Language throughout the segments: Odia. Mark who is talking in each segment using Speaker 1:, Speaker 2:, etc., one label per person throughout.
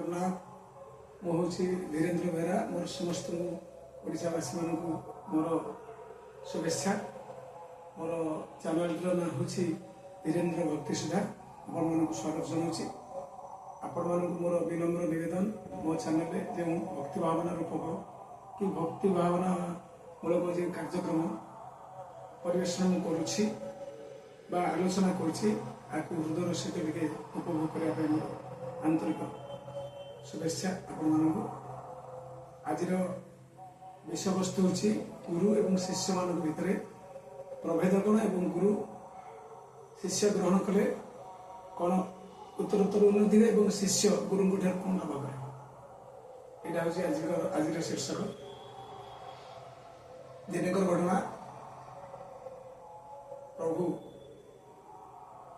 Speaker 1: जगन्नाथ मु हूँ धीरेन्द्र बेहरा मोर समस्त ओडावासी मान मोर शुभेच्छा। मोर चैनल ना हूँ धीरेन्द्र भक्ति सुधा आपण मान स्वागत जनाऊँगी। आपण मान मोर विनम्र निवेदन मो चैनल जो भक्ति भावना रूपक कि भक्ति भावना मूलक जो कार्यक्रम परिवेषण करुच्ची आलोचना करुच्ची हृदय सहित टे उपभोग करने मोर आंतरिक शुभेच्छा। आपण मानक आज विषय वस्तु हूँ गुरु एवं शिष्य मान भितर प्रभेद कौन एवं गुरु शिष्य ग्रहण कले कौन उत्तरोत्तर उन्नति एवं शिष्य गुरु कौन लाभ करे। यहाँ हूँ आज शीर्षक दिनकर घटना। प्रभु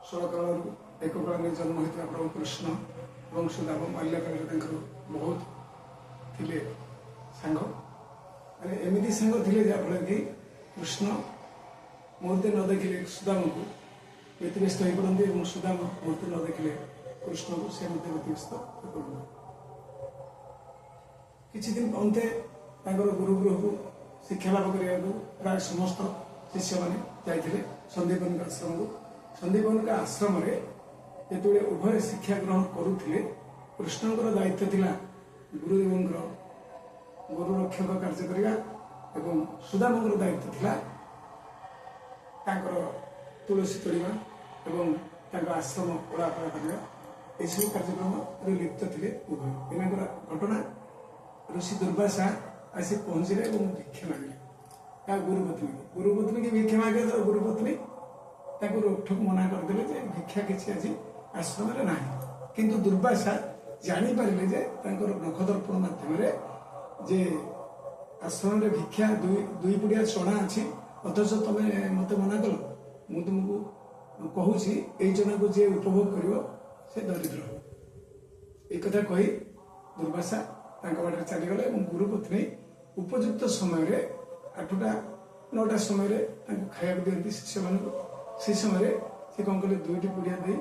Speaker 1: षोलकाल एक काल में जन्म होता प्रभु कृष्ण और सुदामा बाल्यकाल बहुत थिले सांग माने एमती सांग थिले जहाँफल कि कृष्ण मुहूर्ते न देखिले सुदामा को व्यतिव्यस्त हो पड़ते और सुदामा मुहूर्ते न देखिले कृष्ण को से व्यतिव्यस्त हो पड़ते। किछि दिन अंते गुरुगृह को शिक्षा लाभ करने प्राय समस्त शिष्य मैंने जाते संदीपन आश्रम को। संदीपन आश्रम जो उभय शिक्षा ग्रहण करुले कृष्णकर दायित्व थिला गुरुदेव गुरु रक्षक कार्य करने एवं सुदामर दायित्व थिला तुलसी तोड़वा एवं आश्रम ओड़ापड़ा करवा यू कार्यक्रम लिप्त थे उभय। एनाकर घटना ऋषि दुर्वासा आसी पहुंचले और भिक्षा मांगे गुरुपत्नी की भिक्षा मागे तो गुरुपत्नी रोकठोक मना करदे भिक्षा किसी आज आश्रम ना किंतु दुर्वासा जापारे जे नखदर्पण मध्यम जे आश्रम भिक्षा दुई पुड़िया चना अच्छी अथच तुम्हें मत मना कल मु तुमको कहूँ ये चना को जे उपभोग कर दरिद्र हो एक कही दुर्वासा बाटे चलीगले और गुरुपत्नी उपयुक्त समय 8टा 9टा समय खाया दिखती शिष्य मान से समय से कौन कले दुईटी पुड़िया दे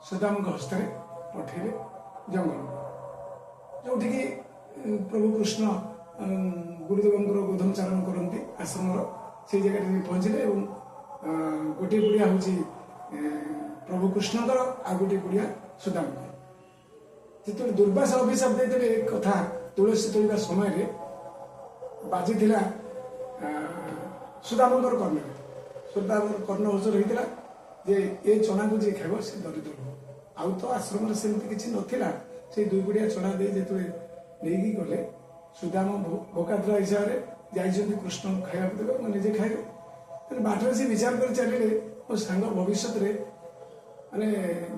Speaker 1: सुदाम हस्त पठेले जंगल जो प्रभु कृष्ण गुरुदेव गोधन चारण करती आश्रम से जगह पहुँचले और गोटे पुड़िया हूँ प्रभु कृष्णकर आ गोटे पुड़िया सुदाम जो दुर्वासा अभिशाप देते कथा तुलसी तोड़ा समय बाजी सुदामर कर्ण सुदामर कर्ण गोचर होता जे ये चना को जी खाव से दरिद्र हो आउ तो आश्रम सेमती किसी नाला से दुई गुड़िया चना दे जो नहीं गले सुदाम भोकाद्रा हिसाब से जाइए कृष्ण खाया देवे निजे खाए बाटर से विचार कर चलिए मो सांग भविष्य माने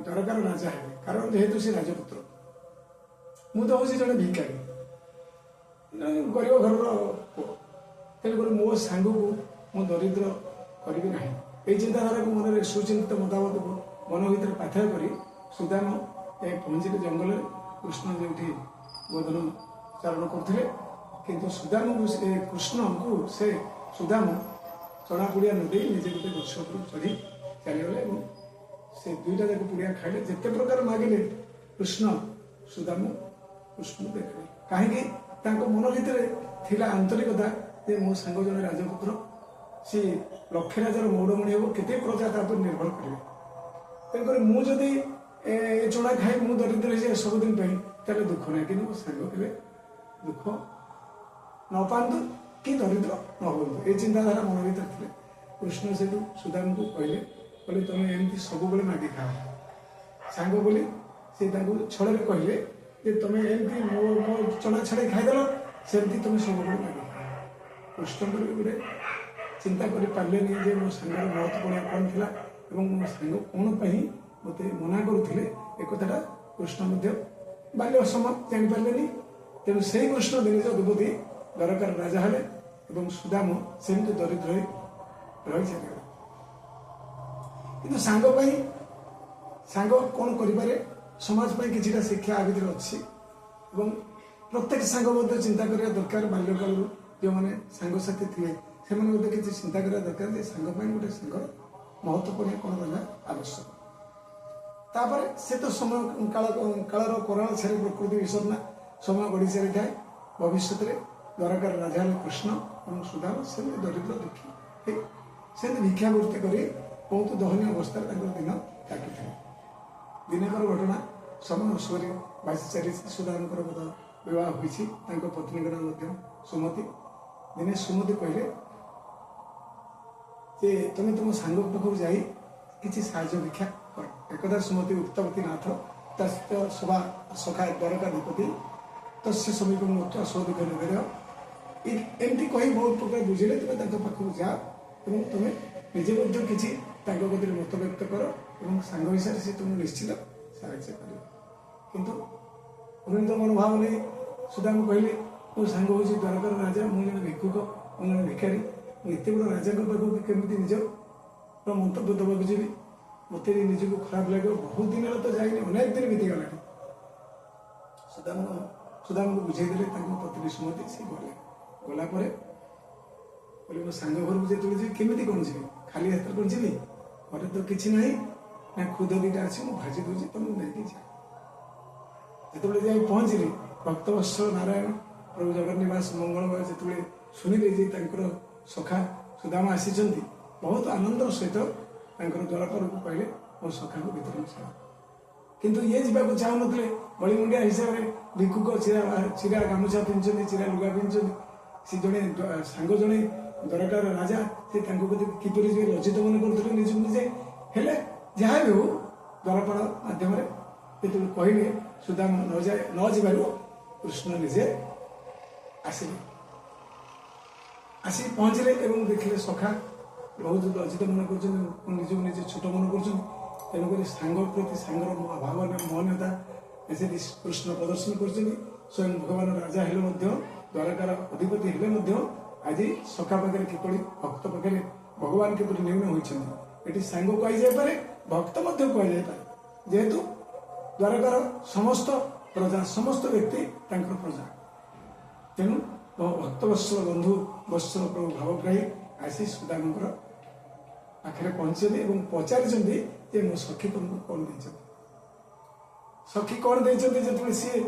Speaker 1: दरकार राजा है कारण जेहेतु से राजपुत्र मु तो हूँ जड़े भिकारी गरीब घर पुओ तेणुक मो सांग को मु दरिद्र करी ना ये चिंताधारा को मन सुचिंतित मुताबक मन भर पाथर कर सुदाम पहुँचले जंगल कृष्ण जो गोधन चारण करते किंतु सुदाम को कृष्ण को से सुदाम चना पुड़िया न दे निजे गोटे गछ चढ़ी चलीगले से दुईटा जाक पुड़िया खाइले जिते प्रकार मागिले कृष्ण सुदाम कृष्ण देखले कहीं मन भर आंतरिकता जे मो सांग जन राजपुत्र सी लक्ष्य राजार मौड़मणि हम केते प्रजा निर्भर करेंगे तेणुक मुझे चना खाई मु दरिद्र है सबुदिन तेरे दुख ना कि सांग के दुख न पातु कि दरिद्र न हो ये चिंताधारा मन भर थे। कृष्ण से सुदाम को कहले तुम एमती सब मागि खाओ सांग बोली से छड़े कहले जे तुम एमती मो चना छड़े खाईदेल सेमती तुम सब मागि खाओ। कृष्ण गोटे चिंता कर पारे जे मो सांगर महत्वपूर्ण कौन थी और मो सांग कौन मत मना करुले एक कथाटा कृष्ण बाल्य समय जापारे तेणु से कृष्ण दिन दुपति दरकार राजा हेले और सुदाम सेमती दरिद्र रही चलिए कि सांग कौन करे समाज कि शिक्षा आ भर अच्छी प्रत्येक सांग चिंता करने दरकार बाल्यकाल जो मैंने सांगसाथी थे से किसी चिंता करा दरकार सांग गोटे सांगर महत्वपूर्ण कौन रहा आवश्यक। ତାପରେ ସେ ତ ସମୟ କାଳର କରାଳ ଛାଡ଼ି ପ୍ରକୃତି ବିଷର୍ଣ୍ଣା ସମୟ ଗଢ଼ି ଚାଲିଥାଏ। ଭବିଷ୍ୟତରେ ଦ୍ୱାରକାର ରାଜା ହେଲେ କୃଷ୍ଣ ଏବଂ ସୁଦାମ ସେମିତି ଦରିଦ୍ର ଦୁଃଖୀ ସେମିତି ଭିକ୍ଷାବୃତ୍ତି କରି ବହୁତ ଦୟନୀୟ ଅବସ୍ଥାରେ ତାଙ୍କର ଦିନ କାଟିଥିଲେ। ଦିନକର ଘଟଣା ସମୟ ସରି ବାସି ଚାଲିଛି। ସୁଦାମଙ୍କର ବୋଧ ବିବାହ ହୋଇଛି। ତାଙ୍କ ପତ୍ନୀଙ୍କ ନାମ ମଧ୍ୟ ସୁମତି। ଦିନେ ସୁମତି କହିଲେ ଯେ ତମେ ତୁମ ସାଙ୍ଗ ପାଖକୁ ଯାଇ କିଛି ସାହାଯ୍ୟ ଭିକ୍ଷା କର। ଏକଦା ସୁମତି ଉକ୍ତବତୀ ନାଥ ତସ୍ୟ ସଭା ସଖା ଦ୍ୱାରକାଧିପତି ତସ୍ୟ ସମୀପ ମୃତ୍ୟୁ ସୌଦିକ ନିବେଦ ଏମିତି କହି ବହୁତ ପ୍ରକାର ବୁଝିଲେ ତୁମେ ତାଙ୍କ ପାଖକୁ ଯାଅ ଏବଂ ତୁମେ ନିଜେ ମଧ୍ୟ କିଛି ତାଙ୍କ ଗତିରେ ମତ ବ୍ୟକ୍ତ କର ଏବଂ ସାଙ୍ଗ ହିସାବରେ ସେ ତୁମକୁ ନିଶ୍ଚିତ ସାହାଯ୍ୟ କରିବ। କିନ୍ତୁ ଅଭିନୀତ ମନୋଭାବ ନେଇ ସୁଦାମ କହିଲେ ମୋ ସାଙ୍ଗ ହେଉଛି ଦ୍ୱାରକାର ରାଜା, ମୁଁ ଜଣେ ଭିକ୍ଷୁକ, ମୁଁ ଜଣେ ଭିକାରୀ, ମୁଁ ଏତେ ବଡ଼ ରାଜାଙ୍କ ପାଖକୁ କେମିତି ନିଜର ମନ୍ତବ୍ୟ ଦେବାକୁ ଯିବି? ମୋତେ ନିଜକୁ ଖରାପ ଲାଗିବ। ବହୁତ ଦିନ ହେଲା ତ ଯାଇନି, ଅନେକ ଦିନ ବିତିଗଲାଣି। ସୁଦାମକୁ ବୁଝେଇ ଦେଲେ ତାଙ୍କ ପତ୍ନୀ ସୁମତି। ସେ ଗଲା ପରେ କହିଲେ ମୋ ସାଙ୍ଗ ଘରକୁ ଯେତେବେଳେ ଯିବି କେମିତି କ'ଣ ଯିବି? ଖାଲି ହାତରେ କ'ଣ ଯିବି? ଘରେ ତ କିଛି ନାହିଁ, ନା ଖୁଦ ଦିଟା ଅଛି, ମୁଁ ଭାଜି ଦେଉଛି, ତମକୁ ନେଇକି ଯା। ଯେତେବେଳେ ଯାଇ ପହଞ୍ଚିଲି ଭକ୍ତବତ୍ସଳ ନାରାୟଣ ପ୍ରଭୁ ଜଗନ୍ନିବାସ ମଙ୍ଗଳମୟ ଯେତେବେଳେ ଶୁଣିଲେ ଯେ ତାଙ୍କର ସଖା ସୁଦାମ ଆସିଛନ୍ତି, ବହୁତ ଆନନ୍ଦର ସହିତ ତାଙ୍କର ଦ୍ୱାରପାଳକୁ କହିଲେ ମୋ ସଖାକୁ ଭିତରକୁ ଛାଡ଼। କିନ୍ତୁ ଇଏ ଯିବାକୁ ଚାହୁଁନଥିଲେ। ବଳିମୁଣ୍ଡିଆ ହିସାବରେ ଭିକ୍ଷୁକ ଚିରା ଗାମୁଛା ପିନ୍ଧିଛନ୍ତି, ଚିରା ଲୁଗା ପିନ୍ଧିଛନ୍ତି। ସେ ଜଣେ ସାଙ୍ଗ ଜଣେ ଦ୍ୱାରକାର ରାଜା, ସେ ତାଙ୍କ ପ୍ରତି କିପରି ଯିବେ ଲଜ୍ଜିତ ମନେ କରୁଥିଲେ ନିଜକୁ ନିଜେ। ହେଲେ ଯାହା ବି ହଉ ଦ୍ୱାରପାଳ ମାଧ୍ୟମରେ ଯେତେବେଳେ କହିଲେ ସୁଦାମ ନ ଯିବାରୁ କୃଷ୍ଣ ନିଜେ ଆସିଲେ। ଆସି ପହଞ୍ଚିଲେ ଏବଂ ଦେଖିଲେ ସଖା ବହୁତ ଲଜ୍ଜିତ ମନେ କରୁଛନ୍ତି, ନିଜକୁ ନିଜେ ଛୋଟ ମନେ କରୁଛନ୍ତି। ତେଣୁକରି ସାଙ୍ଗ ପ୍ରତି ସାଙ୍ଗର ଭାବନା ମହନୀୟତା ସେଠି କୃଷ୍ଣ ପ୍ରଦର୍ଶନ କରିଛନ୍ତି। ସ୍ୱୟଂ ଭଗବାନ ରାଜା ହେଲେ ମଧ୍ୟ, ଦ୍ୱାରକାର ଅଧିପତି ହେଲେ ମଧ୍ୟ ଆଜି ସଖା ପାଖରେ କିପରି, ଭକ୍ତ ପାଖରେ ଭଗବାନ କିପରି ନ୍ୟୁନ ହୋଇଛନ୍ତି। ଏଠି ସାଙ୍ଗ କୁହାଯାଇପାରେ, ଭକ୍ତ ମଧ୍ୟ କୁହାଯାଇପାରେ। ଯେହେତୁ ଦ୍ୱାରକାର ସମସ୍ତ ପ୍ରଜା, ସମସ୍ତ ବ୍ୟକ୍ତି ତାଙ୍କର ପ୍ରଜା, ତେଣୁ ଭକ୍ତବତ୍ସଳ ବନ୍ଧୁ ବତ୍ସଳ ପ୍ରଭୁ ଭାବଗ୍ରାହୀ ଆସି ସୁଦାମଙ୍କର ପାଖରେ ପହଞ୍ଚିଛନ୍ତି ଏବଂ ପଚାରିଛନ୍ତି ଯେ ମୋ ସଖୀ ତମକୁ କ'ଣ ଦେଇଛନ୍ତି? ସଖୀ କ'ଣ ଦେଇଛନ୍ତି? ଯେତେବେଳେ ସିଏ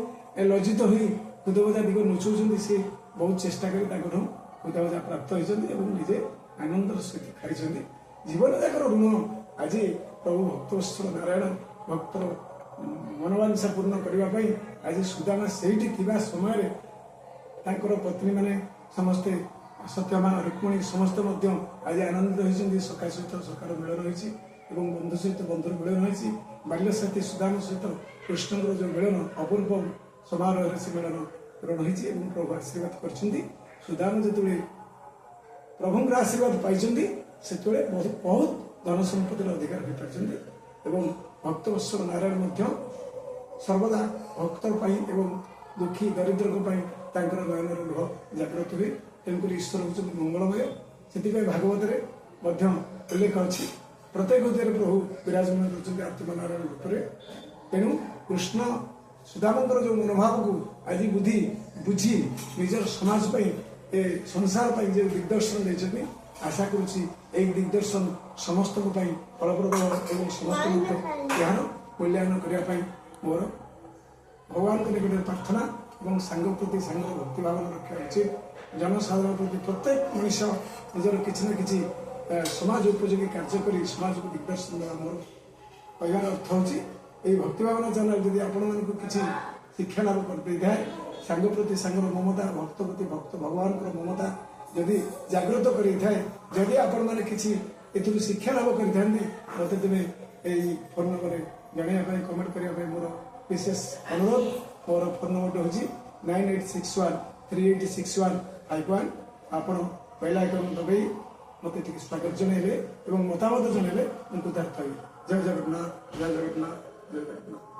Speaker 1: ଲଜ୍ଜିତ ହୋଇ ଖୁଦଭଜା ଦିଗ ନୁଚଉଛନ୍ତି, ସିଏ ବହୁତ ଚେଷ୍ଟା କରି ତାଙ୍କଠୁ ଖୁଦଭଜା ପ୍ରାପ୍ତ ହୋଇଛନ୍ତି ଏବଂ ନିଜେ ଆନନ୍ଦର ସହିତ ଖାଇଛନ୍ତି। ଜୀବନ ଯାକର ଋଣ ଆଜି ପ୍ରଭୁ ଭକ୍ତବତ୍ସଳ ନାରାୟଣ ଭକ୍ତର ମନୋବାଂଛା ପୂର୍ଣ୍ଣ କରିବା ପାଇଁ ଆଜି ସୁଦାମା ସେଇଠି ଥିବା ସମୟରେ ତାଙ୍କର ପତ୍ନୀମାନେ ସମସ୍ତେ, ସତ୍ୟମା ରୁକ୍ମିଣୀ ସମସ୍ତେ ମଧ୍ୟ ଆଜି ଆନନ୍ଦିତ ହୋଇଛନ୍ତି। ସଖା ସହିତ ସଖାର ମିଳନ ହୋଇଛି ଏବଂ ବନ୍ଧୁ ସହିତ ବନ୍ଧୁର ମିଳନ ହୋଇଛି। ବାଲ୍ୟସାଥୀ ସୁଦାମ ସହିତ କୃଷ୍ଣଙ୍କର ଯେଉଁ ମିଳନ ଅପୂର୍ବ ସମାରୋହରେ ସେ ମିଳନ ପୂରଣ ହୋଇଛି ଏବଂ ପ୍ରଭୁ ଆଶୀର୍ବାଦ କରିଛନ୍ତି। ସୁଦାମ ଯେତେବେଳେ ପ୍ରଭୁଙ୍କର ଆଶୀର୍ବାଦ ପାଇଛନ୍ତି, ସେତେବେଳେ ବହୁତ ଧନ ସମ୍ପତ୍ତିର ଅଧିକାର ହୋଇପାରିଛନ୍ତି ଏବଂ ଭକ୍ତବତ୍ସଳ ନାରାୟଣ ମଧ୍ୟ ସର୍ବଦା ଭକ୍ତ ପାଇଁ ଏବଂ ଦୁଃଖୀ ଦରିଦ୍ରଙ୍କ ପାଇଁ ତାଙ୍କର ନୟନର ଲୁହ ଜାଗ୍ରତ ହୁଏ। ତେଣୁକରି ଈଶ୍ୱର ହେଉଛନ୍ତି ମଙ୍ଗଳମୟ। ସେଥିପାଇଁ ଭାଗବତରେ ମଧ୍ୟ ଉଲ୍ଲେଖ ଅଛି, ପ୍ରତ୍ୟେକ ହୃଦୟରେ ପ୍ରଭୁ ବିରାଜମାନ କରୁଛନ୍ତି ଆତ୍ମନାରାୟଣ ରୂପରେ। ତେଣୁ କୃଷ୍ଣ ସୁଦାମଙ୍କର ଯେଉଁ ମନୋଭାବକୁ ଆଜି ବୁଝି ନିଜର ସମାଜ ପାଇଁ, ଏ ସଂସାର ପାଇଁ ଯେଉଁ ଦିଗ୍ଦର୍ଶନ ଦେଇଛନ୍ତି, ଆଶା କରୁଛି ଏହି ଦିଗ୍ଦର୍ଶନ ସମସ୍ତଙ୍କ ପାଇଁ ଫଳପ୍ରଦ ଏବଂ ସମସ୍ତଙ୍କ ଏହାର ମୂଲ୍ୟାୟନ କରିବା ପାଇଁ ମୋର ଭଗବାନଙ୍କ ନିକଟରେ ପ୍ରାର୍ଥନା ଏବଂ ସାଙ୍ଗ ପ୍ରତି ସାଙ୍ଗର ଭକ୍ତିଭାବନା ରଖିବା ଉଚିତ। ଜନସାଧାରଣ ପ୍ରତି ପ୍ରତ୍ୟେକ ମଣିଷ ନିଜର କିଛି ନା କିଛି ସମାଜ ଉପଯୋଗୀ କାର୍ଯ୍ୟ କରି ସମାଜକୁ ଦିଗ୍ଦର୍ଶନ ଦେବା ମୋର କହିବାର ଅର୍ଥ ହେଉଛି ଏହି ଭକ୍ତିଭାବନା ଚ୍ୟାନେଲ ଯଦି ଆପଣମାନଙ୍କୁ କିଛି ଶିକ୍ଷା ଲାଭ କରିଦେଇଥାଏ, ସାଙ୍ଗ ପ୍ରତି ସାଙ୍ଗର ମମତା, ଭକ୍ତ ପ୍ରତି ଭକ୍ତ ଭଗବାନଙ୍କର ମମତା ଯଦି ଜାଗ୍ରତ କରିଥାଏ, ଯଦି ଆପଣମାନେ କିଛି ଏଥିରୁ ଶିକ୍ଷା ଲାଭ କରିଥାନ୍ତି, ମୋତେ ତେବେ ଏହି ଫୋନ୍ ନମ୍ବରରେ ଜଣାଇବା ପାଇଁ, କମେଣ୍ଟ କରିବା ପାଇଁ ମୋର ବିଶେଷ ଅନୁରୋଧ। ମୋର ଫୋନ୍ ନମ୍ବରଟି ହେଉଛି 9861386151। ଆପଣ ବେଲ୍ ଆଇକନ୍ ଦବାଇ ମୋତେ ଟିକେ ସ୍ୱାଗତ ଜଣାଇଲେ ଏବଂ ମତାମତ ଜଣାଇଲେ ମୁଁ କୃତାର୍ଥ ହେବି। ଜୟ ଜଗନ୍ନାଥ, ଜୟ ଜଗନ୍ନାଥ, ଜୟ ଜଗନ୍ନାଥ।